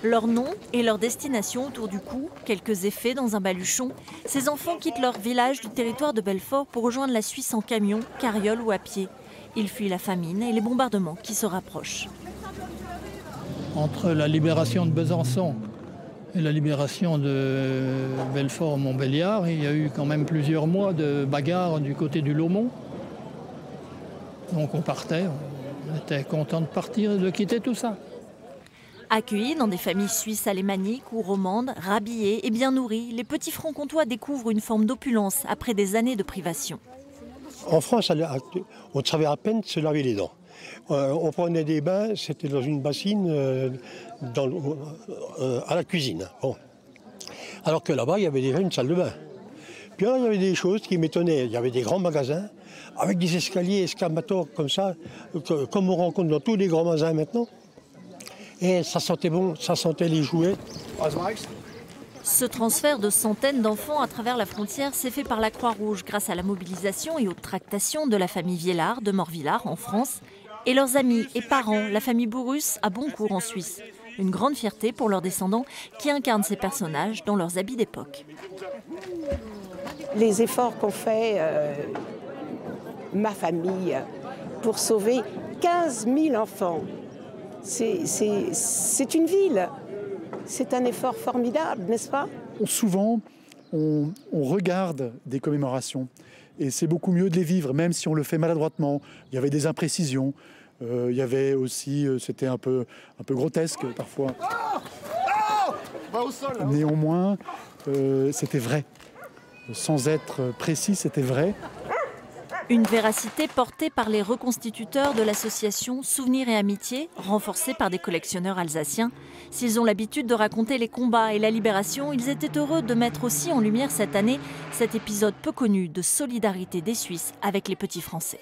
Leur nom et leur destination autour du cou, quelques effets dans un baluchon. Ces enfants quittent leur village du territoire de Belfort pour rejoindre la Suisse en camion, carriole ou à pied. Ils fuient la famine et les bombardements qui se rapprochent. Entre la libération de Besançon et la libération de Belfort-Montbéliard, il y a eu quand même plusieurs mois de bagarres du côté du Lomont. Donc on partait, on était content de partir et de quitter tout ça. Accueillis dans des familles suisses alémaniques ou romandes, rhabillés et bien nourris, les petits francs-comtois découvrent une forme d'opulence après des années de privation. En France, on savait à peine se laver les dents. On prenait des bains, c'était dans une bassine à la cuisine. Bon. Alors que là-bas, il y avait déjà une salle de bain. Puis là, il y avait des choses qui m'étonnaient. Il y avait des grands magasins avec des escaliers escamators comme ça, comme on rencontre dans tous les grands magasins maintenant. Et ça sentait bon, ça sentait les jouets. Ce transfert de centaines d'enfants à travers la frontière s'est fait par la Croix-Rouge grâce à la mobilisation et aux tractations de la famille Viellard de Morvillard en France et leurs amis et parents, la famille Bourrus à Boncourt en Suisse. Une grande fierté pour leurs descendants qui incarnent ces personnages dans leurs habits d'époque. Les efforts qu'ont fait ma famille pour sauver 15 000 enfants, c'est une ville. C'est un effort formidable, n'est-ce pas? Souvent, on regarde des commémorations et c'est beaucoup mieux de les vivre, même si on le fait maladroitement. Il y avait des imprécisions, il y avait aussi, c'était un peu grotesque parfois. Néanmoins, c'était vrai. Sans être précis, c'était vrai. Une véracité portée par les reconstituteurs de l'association Souvenirs et Amitié, renforcée par des collectionneurs alsaciens. S'ils ont l'habitude de raconter les combats et la libération, ils étaient heureux de mettre aussi en lumière cette année cet épisode peu connu de solidarité des Suisses avec les petits Français.